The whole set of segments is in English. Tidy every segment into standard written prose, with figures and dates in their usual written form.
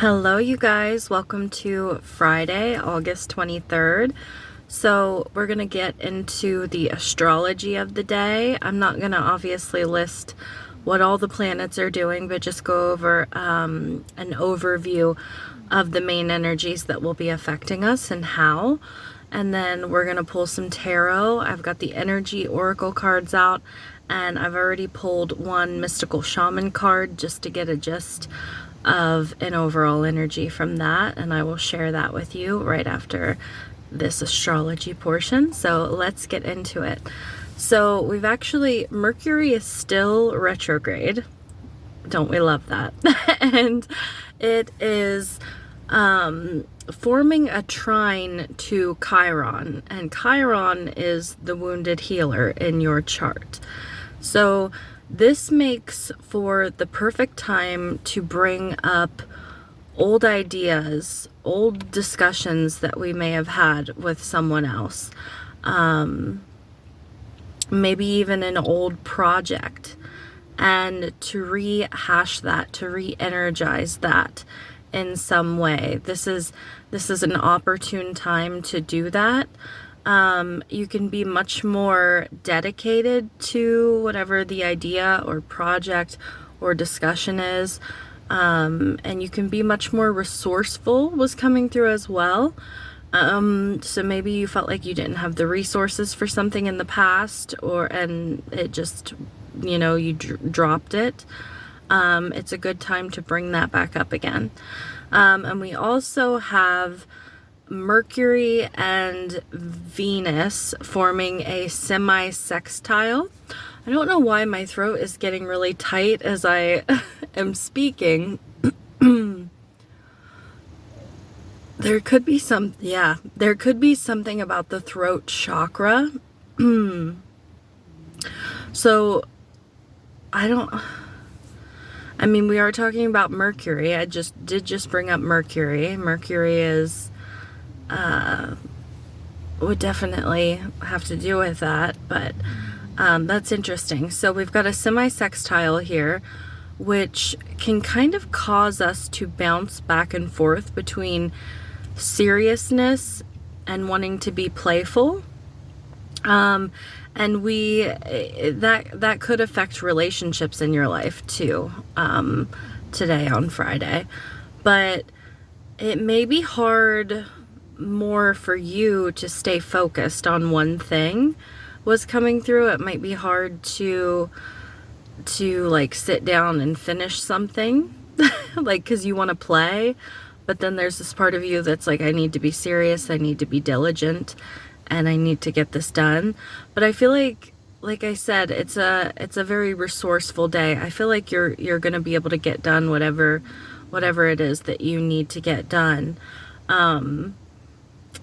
Hello, you guys. Welcome to Friday, August 23rd. So we're going to get into the astrology of the day. I'm not going to obviously list what all the planets are doing, but just go over an overview of the main energies that will be affecting us and how. And then we're going to pull some tarot. I've got the energy oracle cards out, and I've already pulled one mystical shaman card just to get a gist of an overall energy from that, and I will share that with you right after this astrology portion. So let's get into it. So we've actually, Mercury is still retrograde. Don't we love that? And it is forming a trine to Chiron, and Chiron is the wounded healer in your chart. So this makes for the perfect time to bring up old ideas, old discussions that we may have had with someone else. Maybe even an old project, and to rehash that, to re-energize that in some way. This is an opportune time to do that. You can be much more dedicated to whatever the idea or project or discussion is. And you can be much more resourceful was coming through as well. So maybe you felt like you didn't have the resources for something in the past, and it just, you dropped it. It's a good time to bring that back up again. And we also have Mercury and Venus forming a semi-sextile. I don't know why my throat is getting really tight as I am speaking. There could be something about the throat chakra. So we are talking about Mercury. I did bring up Mercury. Mercury is would definitely have to do with that, but that's interesting. So we've got a semi-sextile here, which can kind of cause us to bounce back and forth between seriousness and wanting to be playful. And that could affect relationships in your life too, today on Friday. But it may be hard more for you to stay focused on one thing was coming through. It might be hard to like sit down and finish something like, because you want to play, but then there's this part of you that's like, I need to be serious, I need to be diligent, and I need to get this done. But I feel like I said, it's a very resourceful day. I feel like you're going to be able to get done whatever it is that you need to get done.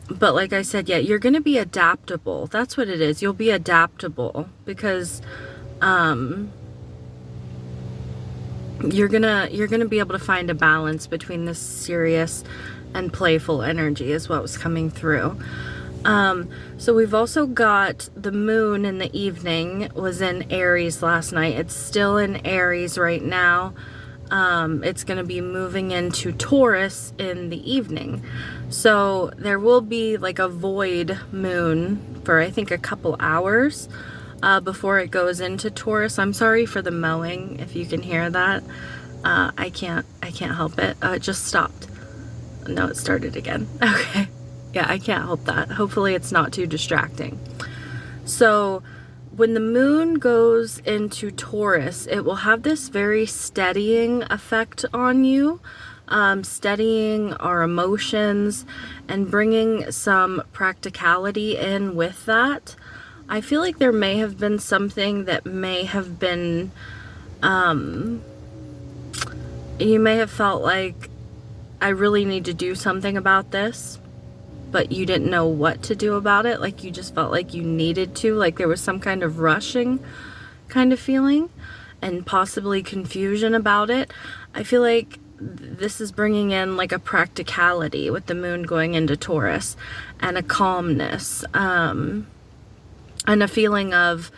But like I said, yeah, you're going to be adaptable. That's what it is. You'll be adaptable because you're going to be able to find a balance between this serious and playful energy is what was coming through. So we've also got the moon in the evening was in Aries last night. It's still in Aries right now. It's going to be moving into Taurus in the evening. So there will be like a void moon for, I think, a couple hours before it goes into Taurus. I'm sorry for the mowing, if you can hear that. I can't help it. It just stopped. No, it started again. Okay. Yeah, I can't help that. Hopefully it's not too distracting. So when the moon goes into Taurus, it will have this very steadying effect on you, steadying our emotions and bringing some practicality in with that. I feel like there may have been something that may have been, you may have felt like, I really need to do something about this, but you didn't know what to do about it. Like you just felt like you needed to, like there was some kind of rushing kind of feeling and possibly confusion about it. I feel like this is bringing in like a practicality with the moon going into Taurus, and a calmness, and a feeling of,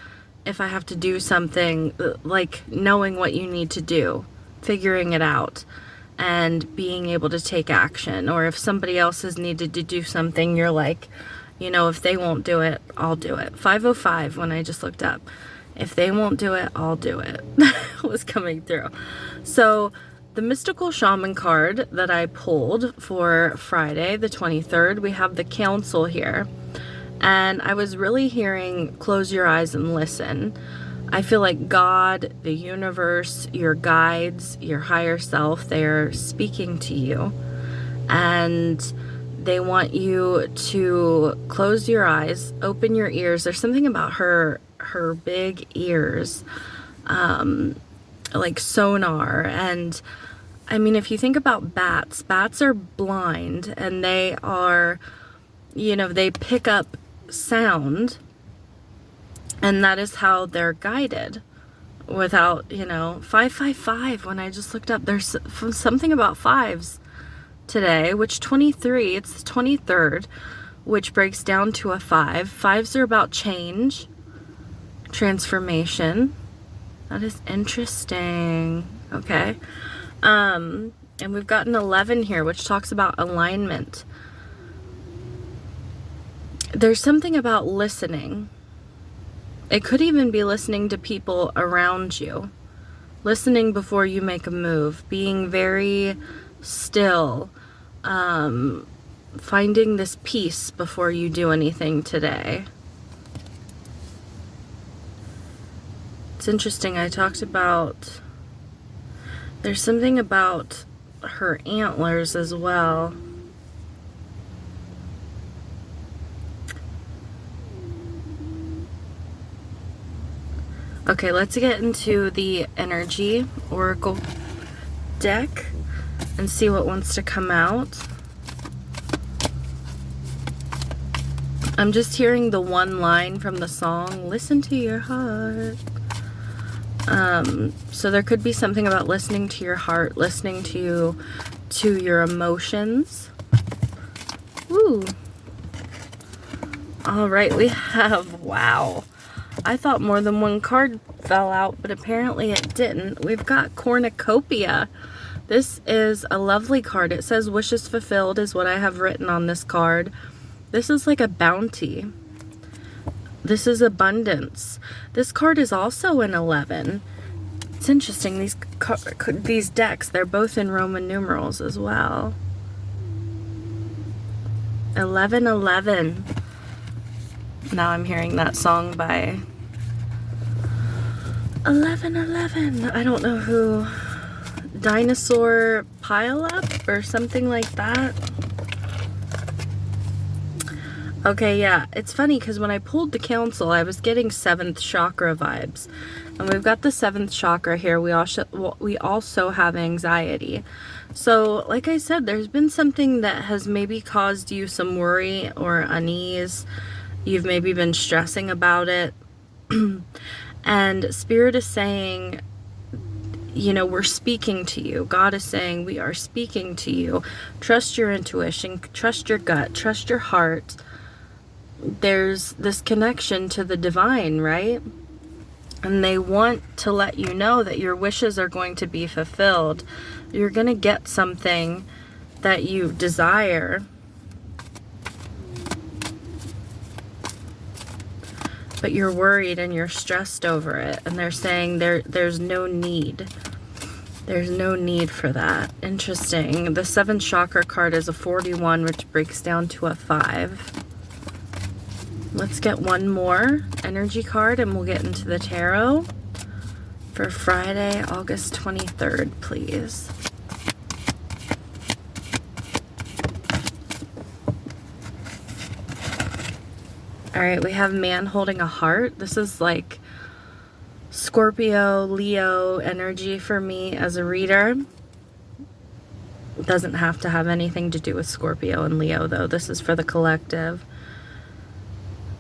if I have to do something, like knowing what you need to do, figuring it out, and being able to take action. Or if somebody else has needed to do something, you're like, you know, if they won't do it, I'll do it. 505 when I just looked up. If they won't do it, I'll do it. was coming through. So the mystical shaman card that I pulled for Friday, the 23rd, we have the council here. And I was really hearing close your eyes and listen. I feel like God, the universe, your guides, your higher self, they're speaking to you. And they want you to close your eyes, open your ears. There's something about her big ears, like sonar. And I mean, if you think about bats are blind, and they are, you know, they pick up sound, and that is how they're guided without, you know, 555 when I just looked up. There's something about fives today, which 23, it's the 23rd, which breaks down to a 5. Fives are about change, transformation. That is interesting. Okay. And we've got an 11 here, which talks about alignment. There's something about listening. It could even be listening to people around you, listening before you make a move, being very still, finding this peace before you do anything today. It's interesting. I talked about, there's something about her antlers as well. Okay, let's get into the energy oracle deck and see what wants to come out. I'm just hearing the one line from the song, listen to your heart. So there could be something about listening to your heart, listening to your emotions. Woo. All right, we have, wow. I thought more than one card fell out, but apparently it didn't. We've got cornucopia. This is a lovely card. It says wishes fulfilled is what I have written on this card. This is like a bounty. This is abundance. This card is also an 11. It's interesting. These decks, they're both in Roman numerals as well. 1111. Now I'm hearing that song by 1111. I don't know who. Dinosaur Pile Up or something like that. Okay, yeah. It's funny because when I pulled the council, I was getting 7th chakra vibes. And we've got the 7th chakra here. We also have anxiety. So, like I said, there's been something that has maybe caused you some worry or unease. You've maybe been stressing about it. And Spirit is saying, you know, we're speaking to you. God is saying, we are speaking to you. Trust your intuition, trust your gut, trust your heart. There's this connection to the divine, right? And they want to let you know that your wishes are going to be fulfilled. You're going to get something that you desire. But you're worried and you're stressed over it. And they're saying there's no need. There's no need for that. Interesting. The 7th chakra card is a 41, which breaks down to a 5. Let's get one more energy card and we'll get into the tarot for Friday, August 23rd, please. All right, we have man holding a heart. This is like Scorpio, Leo energy for me as a reader. It doesn't have to have anything to do with Scorpio and Leo, though. This is for the collective.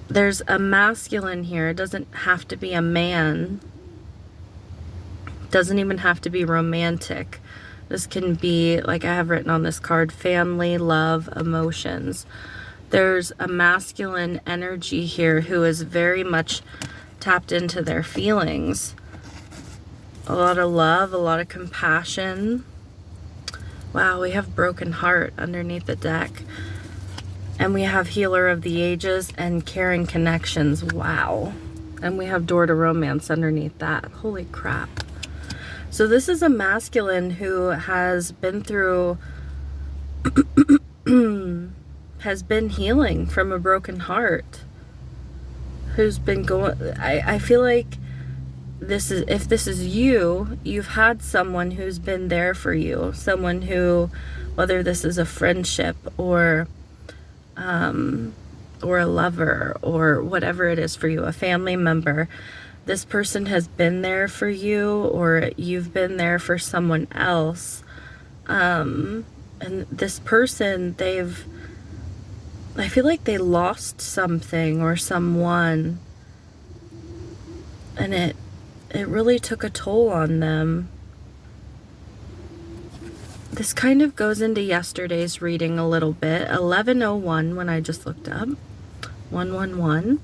There's a masculine here. It doesn't have to be a man. It doesn't even have to be romantic. This can be, like I have written on this card, family, love, emotions. There's a masculine energy here who is very much tapped into their feelings. A lot of love, a lot of compassion. Wow, we have broken heart underneath the deck. And we have healer of the ages and caring connections. Wow. And we have door to romance underneath that. Holy crap. So this is a masculine who has been through, has been healing from a broken heart. Who's been going, I feel like this is, if this is you, you've had someone who's been there for you. Someone who, whether this is a friendship or a lover or whatever it is for you, a family member, this person has been there for you, or you've been there for someone else. And this person, I feel like they lost something or someone, and it really took a toll on them. This kind of goes into yesterday's reading a little bit. 1101 when I just looked up. 111.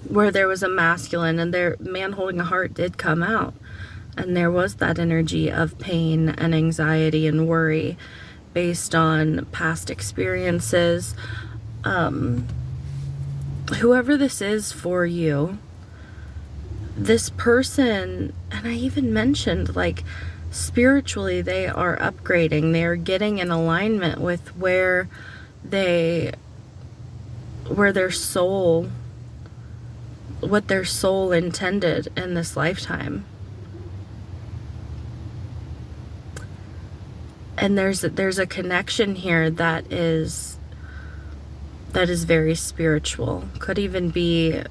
Where there was a masculine and their man holding a heart did come out. And there was that energy of pain and anxiety and worry based on past experiences. Whoever this is for you, this person, and I even mentioned, like, spiritually they are upgrading. They are getting in alignment with where their soul, what their soul intended in this lifetime. And there's a connection here that is very spiritual. Could even be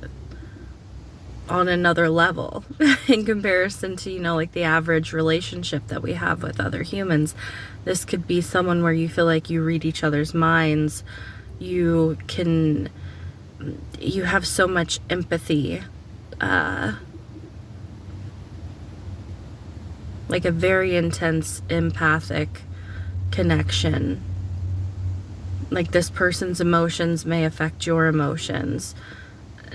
on another level in comparison to, you know, like the average relationship that we have with other humans. This could be someone where you feel like you read each other's minds. You have so much empathy, like a very intense empathic connection. Like this person's emotions may affect your emotions,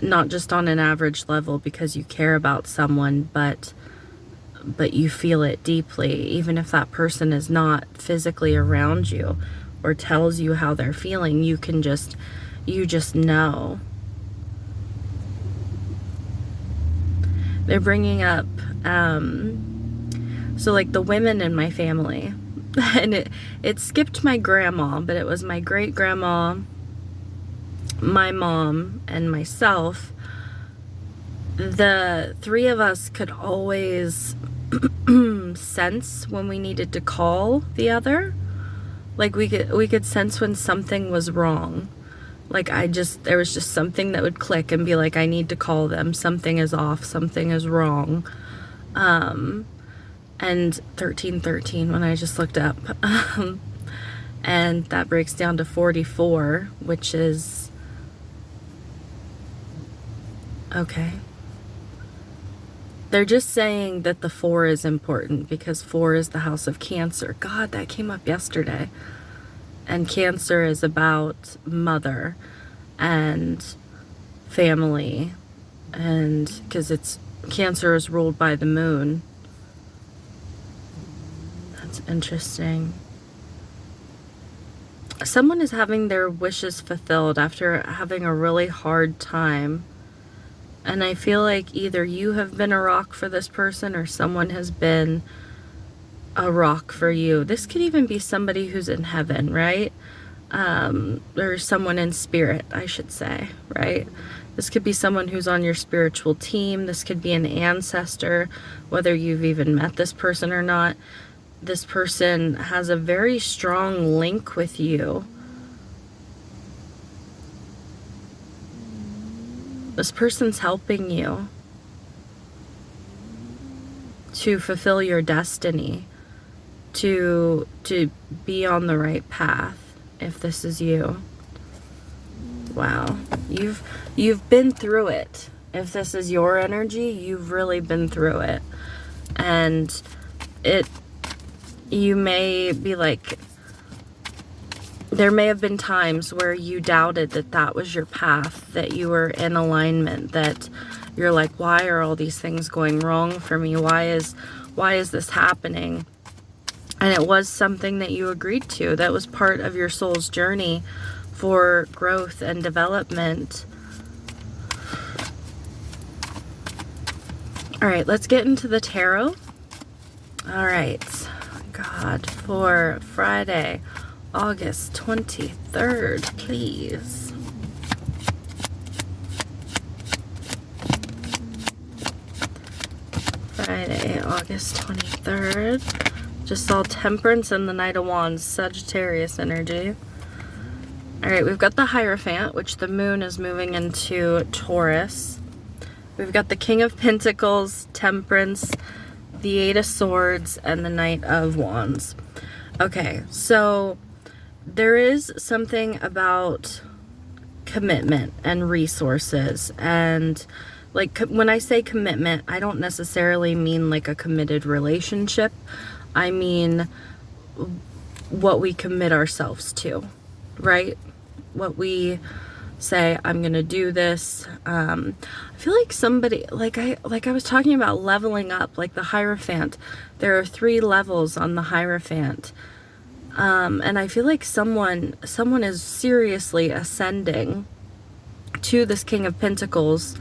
not just on an average level because you care about someone, but you feel it deeply, even if that person is not physically around you or tells you how they're feeling. You just know. They're bringing up, so like the women in my family, and it skipped my grandma, but it was my great grandma, my mom, and myself. The three of us could always sense when we needed to call the other. Like we could sense when something was wrong. Like there was just something that would click and be like, I need to call them. Something is off. Something is wrong. And 1313 when I just looked up. And that breaks down to 44, which is, okay. They're just saying that the 4 is important because 4 is the house of Cancer. God, that came up yesterday. And Cancer is about mother and family. And because Cancer is ruled by the moon. That's interesting. Someone is having their wishes fulfilled after having a really hard time. And I feel like either you have been a rock for this person or someone has been a rock for you. This could even be somebody who's in heaven, right? Or someone in spirit, I should say, right? This could be someone who's on your spiritual team. This could be an ancestor, whether you've even met this person or not. This person has a very strong link with you. This person's helping you to fulfill your destiny, to be on the right path, if this is you. Wow. You've been through it. If this is your energy, you've really been through it. And you may be like, there may have been times where you doubted that was your path, that you were in alignment, that you're like, why are all these things going wrong for me? Why is Why is this happening? And it was something that you agreed to. That was part of your soul's journey for growth and development. All right, let's get into the tarot. All right, God, for Friday, August 23rd, please. Friday, August 23rd. Just saw Temperance and the Knight of Wands, Sagittarius energy. All right, we've got the Hierophant, which the moon is moving into Taurus. We've got the King of Pentacles, Temperance, the Eight of Swords, and the Knight of Wands. Okay, so there is something about commitment and resources. And like when I say commitment, I don't necessarily mean like a committed relationship. I mean what we commit ourselves to, right? What we say, I'm gonna do this. I feel like somebody, like I was talking about leveling up, like the Hierophant. There are 3 levels on the Hierophant. And I feel like someone is seriously ascending to this King of Pentacles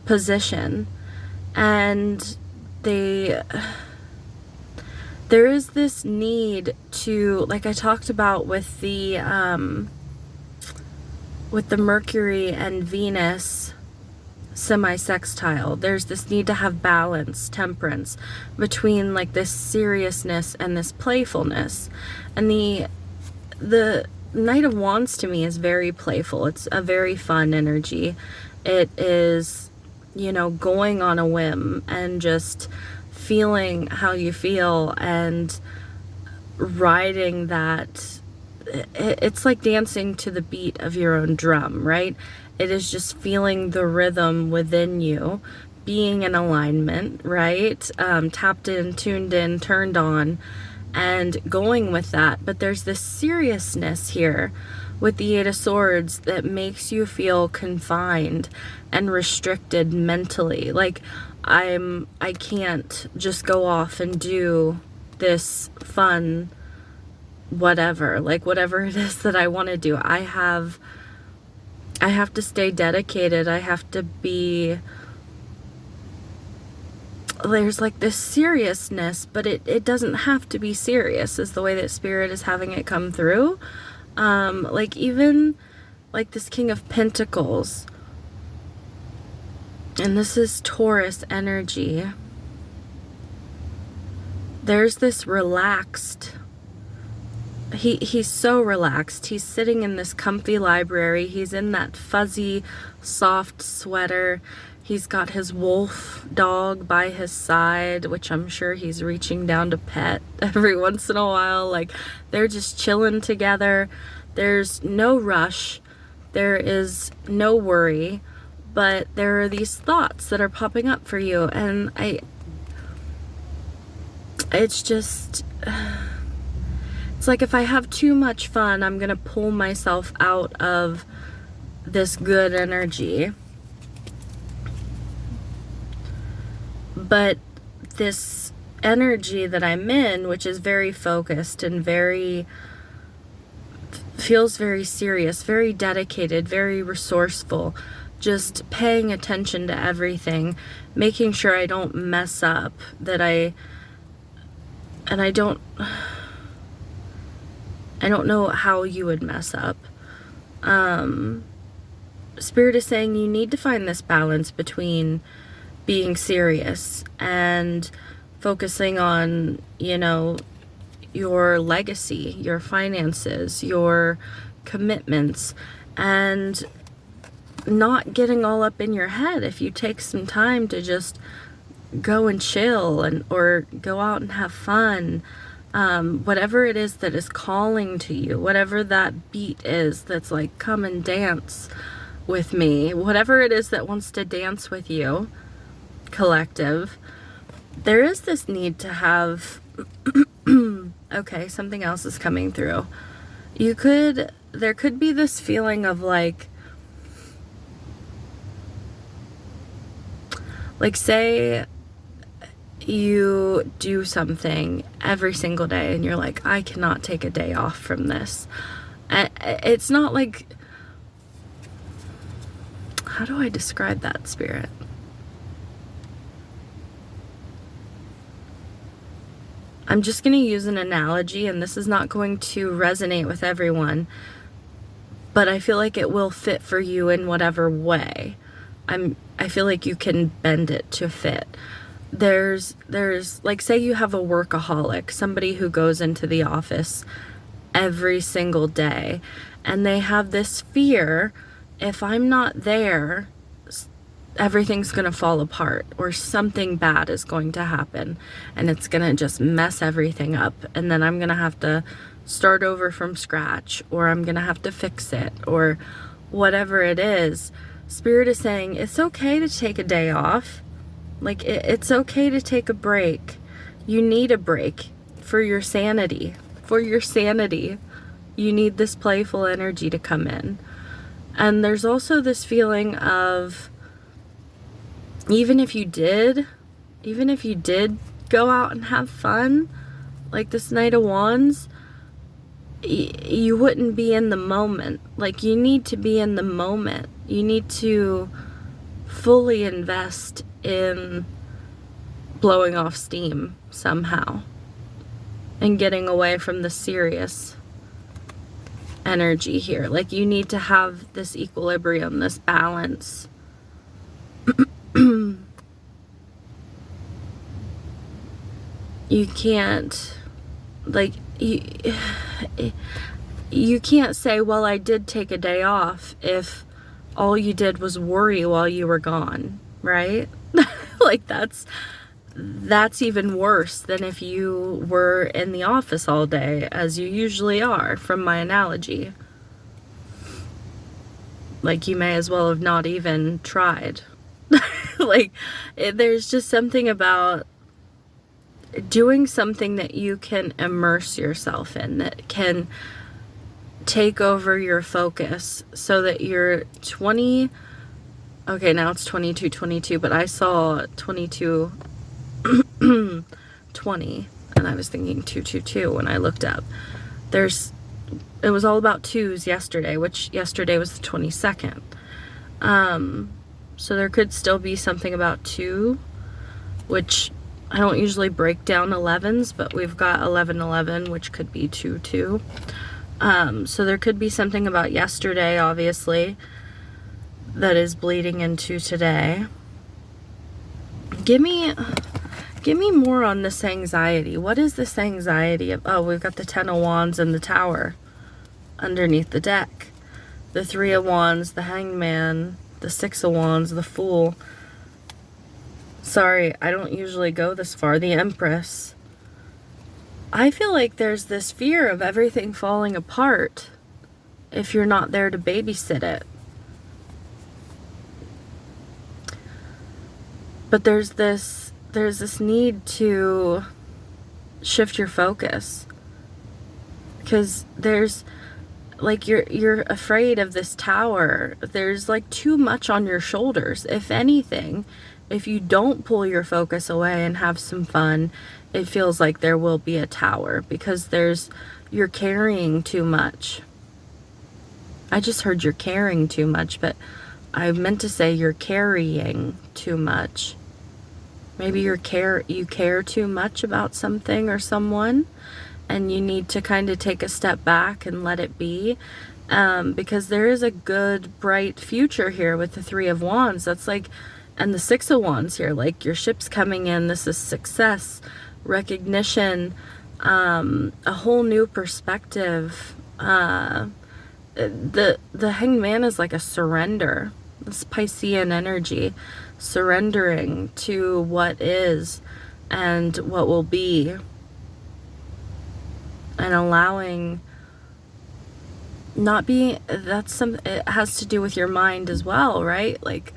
position, and there is this need to, like I talked about with the Mercury and Venus semi-sextile, there's this need to have balance, temperance, between like this seriousness and this playfulness. And the Knight of Wands to me is very playful. It's a very fun energy. It is, you know, going on a whim and just feeling how you feel and riding that. It's like dancing to the beat of your own drum, right? It is just feeling the rhythm within you, being in alignment, right? Tapped in, tuned in, turned on, and going with that. But there's this seriousness here with the Eight of Swords that makes you feel confined and restricted mentally. Like I can't just go off and do this fun whatever, like whatever it is that I want to do. I have to stay dedicated. I have to be, there's like this seriousness, but it doesn't have to be serious, is the way that Spirit is having it come through. Like even like this King of Pentacles, and this is Taurus energy. There's this relaxed, he's so relaxed. He's sitting in this comfy library. He's in that fuzzy, soft sweater. He's got his wolf dog by his side, which I'm sure he's reaching down to pet every once in a while. Like they're just chilling together. There's no rush. There is no worry, but there are these thoughts that are popping up for you. And it's just, it's like if I have too much fun, I'm gonna pull myself out of this good energy. But this energy that I'm in, which is very focused and feels very serious, very dedicated, very resourceful, just paying attention to everything, making sure I don't mess up, I don't know how you would mess up. Spirit is saying you need to find this balance between being serious and focusing on, you know, your legacy, your finances, your commitments, and not getting all up in your head. If you take some time to just go and chill or go out and have fun, whatever it is that is calling to you, whatever that beat is that's like, come and dance with me, whatever it is that wants to dance with you, collective, there is this need to have okay, something else is coming through. There could be this feeling of like say you do something every single day and you're like, I cannot take a day off from this. It's not like, how do I describe that, Spirit? I'm just going to use an analogy, and this is not going to resonate with everyone, but I feel like it will fit for you in whatever way. I feel like you can bend it to fit. There's like, say you have a workaholic, somebody who goes into the office every single day, and they have this fear, if I'm not there, everything's going to fall apart, or something bad is going to happen, and it's going to just mess everything up, and then I'm going to have to start over from scratch, or I'm going to have to fix it, or whatever it is. Spirit is saying it's okay to take a day off. Like, it's okay to take a break. You need a break for your sanity. For your sanity, you need this playful energy to come in. And there's also this feeling of, even if you did go out and have fun, like this Knight of Wands, you wouldn't be in the moment. Like, you need to be in the moment. You need to fully invest in blowing off steam somehow and getting away from the serious energy here. Like, you need to have this equilibrium, this balance. You can't, like, you can't say, well, I did take a day off, if all you did was worry while you were gone, right? Like, that's even worse than if you were in the office all day, as you usually are, from my analogy. Like, you may as well have not even tried. Like, there's just something about doing something that you can immerse yourself in, that can take over your focus, so that you're 20, okay, now it's 22, but I saw 22, 20, and I was thinking 222 when I looked up. It was all about twos yesterday, which yesterday was the 22nd. So there could still be something about 2, which I don't usually break down 11s, but we've got 1111, which could be 22. So there could be something about yesterday, obviously, that is bleeding into today. Give me more on this anxiety. What is this anxiety of? Oh, we've got the 10 of Wands and the Tower underneath the deck. The 3 of Wands, the Hangman, the 6 of Wands, the Fool. Sorry, I don't usually go this far. The Empress. I feel like there's this fear of everything falling apart if you're not there to babysit it. But there's this need to shift your focus, because there's, like, you're afraid of this tower. There's, like, too much on your shoulders. If anything, if you don't pull your focus away and have some fun, it feels like there will be a tower, because you're carrying too much. I just heard you're carrying too much, but I meant to say you're carrying too much. Maybe you care too much about something or someone, and you need to kind of take a step back and let it be, because there is a good, bright future here with the 3 of Wands. That's like, and the 6 of Wands here, like, your ship's coming in. This is success, recognition, a whole new perspective. The Hangman is like a surrender. This Piscean energy, surrendering to what is and what will be, and allowing, not being, it has to do with your mind as well, right? Like,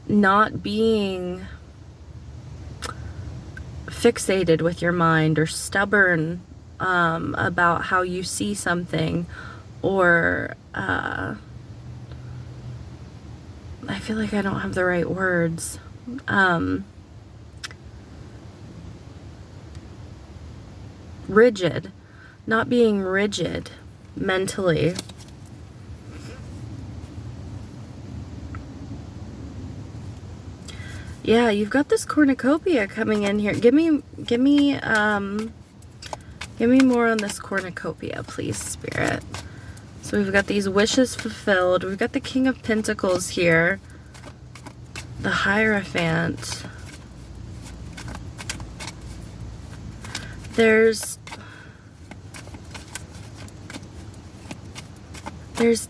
not being fixated with your mind, or stubborn about how you see something, or I feel like I don't have the right words. rigid, not being rigid mentally. Yeah, you've got this cornucopia coming in here. Give me more on this cornucopia, please, Spirit. So we've got these wishes fulfilled. We've got the King of Pentacles here. The Hierophant. There's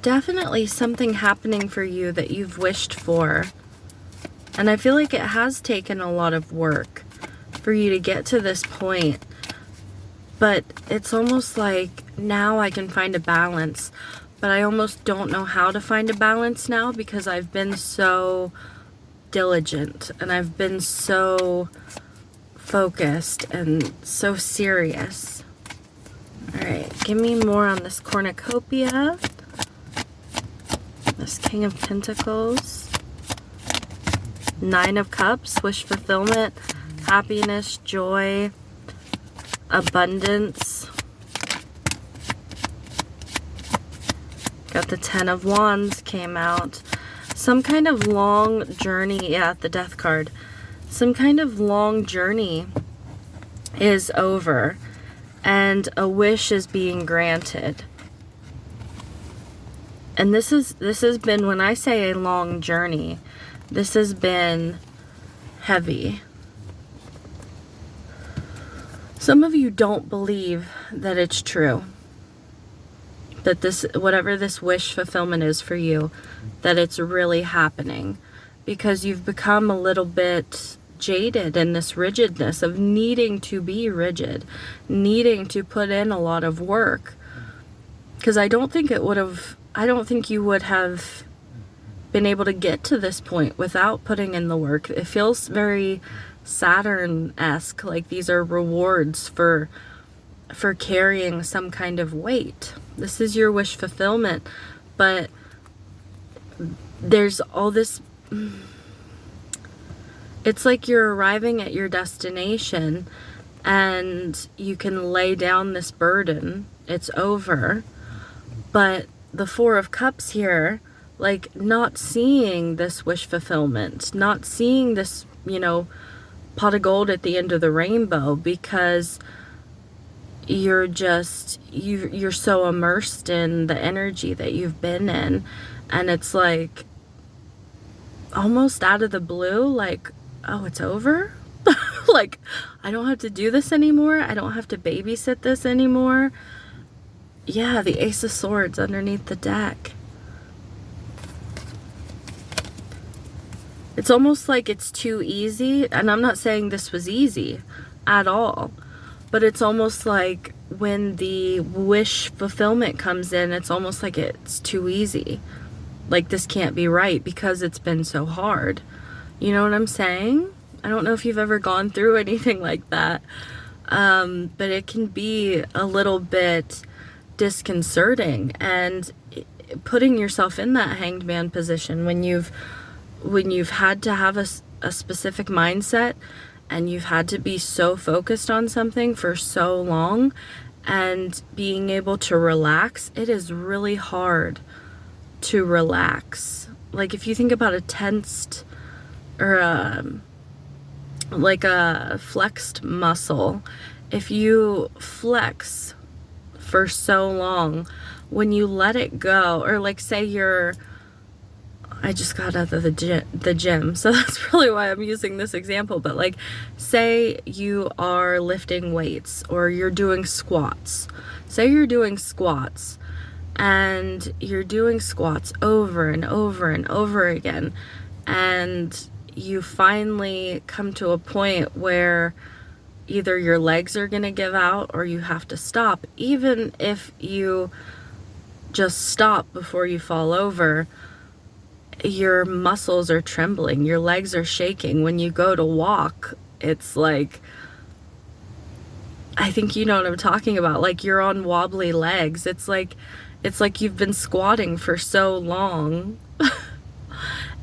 definitely something happening for you that you've wished for. And I feel like it has taken a lot of work for you to get to this point. But it's almost like now I can find a balance. But I almost don't know how to find a balance now because I've been so diligent and I've been so focused and so serious. Alright, give me more on this cornucopia. This King of Pentacles. Nine of Cups, wish fulfillment, happiness, joy, abundance. Got the Ten of Wands came out. Some kind of long journey, yeah, the Death card. Some kind of long journey is over and a wish is being granted. And this has been, when I say a long journey, this has been heavy. Some of you don't believe that it's true. That this, whatever this wish fulfillment is for you, that it's really happening. Because you've become a little bit jaded in this rigidness of needing to be rigid. Needing to put in a lot of work. Because I don't think you would have been able to get to this point without putting in the work. It feels very Saturn-esque, like these are rewards for carrying some kind of weight. This is your wish fulfillment, but there's all this, it's like you're arriving at your destination and you can lay down this burden. It's over. But the Four of Cups here, like not seeing this wish fulfillment, not seeing this, you know, pot of gold at the end of the rainbow, because you're so immersed in the energy that you've been in, and it's like almost out of the blue, like, oh, it's over. Like, I don't have to do this anymore. I don't have to babysit this anymore. Yeah, the Ace of Swords underneath the deck. It's almost like it's too easy, and I'm not saying this was easy at all, but it's almost like when the wish fulfillment comes in, it's almost like it's too easy. Like this can't be right because it's been so hard. You know what I'm saying? I don't know if you've ever gone through anything like that, but it can be a little bit disconcerting, and putting yourself in that hanged man position when you've had to have a specific mindset and you've had to be so focused on something for so long, and being able to relax, it is really hard to relax. Like if you think about a tensed or like a flexed muscle, if you flex for so long, when you let it go, or like say I just got out of the gym, so that's really why I'm using this example, but like say you are lifting weights or you're doing squats. Say you're doing squats and you're doing squats over and over and over again, and you finally come to a point where either your legs are gonna give out or you have to stop. Even if you just stop before you fall over, your muscles are trembling, your legs are shaking. When you go to walk, it's like, I think you know what I'm talking about, like you're on wobbly legs. It's like you've been squatting for so long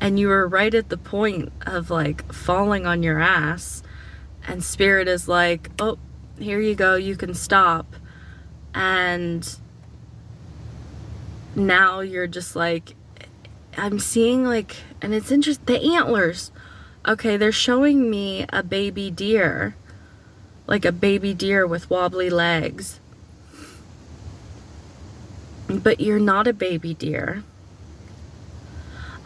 and you were right at the point of like falling on your ass, and spirit is like, oh, here you go, you can stop. And now you're just like, I'm seeing like, and it's interesting, the antlers. Okay, they're showing me a baby deer, like a baby deer with wobbly legs. But you're not a baby deer.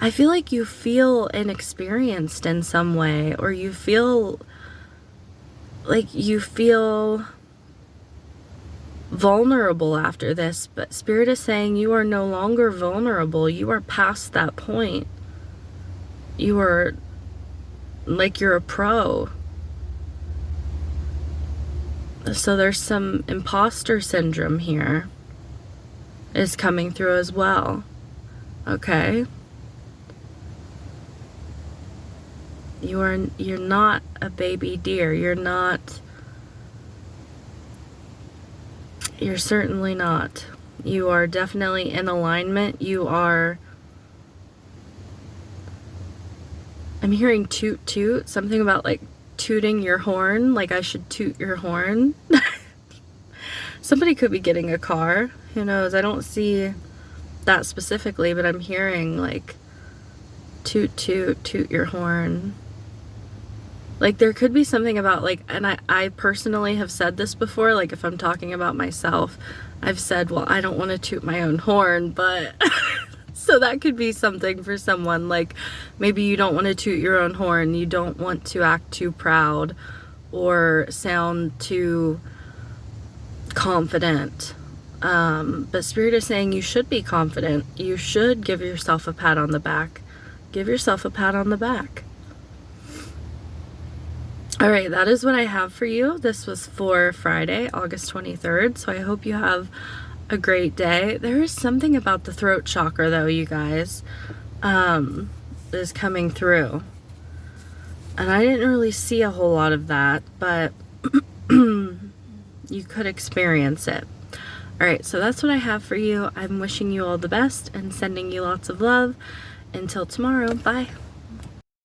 I feel like you feel inexperienced in some way, or you feel like you feel vulnerable after this, but Spirit is saying you are no longer vulnerable. You are past that point. You are like, you're a pro. So there's some imposter syndrome here is coming through as well. Okay? You're not a baby deer. You're certainly not. You are definitely in alignment. I'm hearing toot toot, something about like tooting your horn, like I should toot your horn. Somebody could be getting a car, who knows? I don't see that specifically, but I'm hearing like toot toot, toot your horn. Like there could be something about like, and I personally have said this before, like if I'm talking about myself, I've said, well, I don't want to toot my own horn, but so that could be something for someone. Like maybe you don't want to toot your own horn, you don't want to act too proud or sound too confident. But Spirit is saying you should be confident. You should give yourself a pat on the back. Give yourself a pat on the back. All right, that is what I have for you. This was for Friday, August 23rd. So I hope you have a great day. There is something about the throat chakra though, you guys, is coming through. And I didn't really see a whole lot of that, but you could experience it. All right, so that's what I have for you. I'm wishing you all the best and sending you lots of love. Until tomorrow, bye.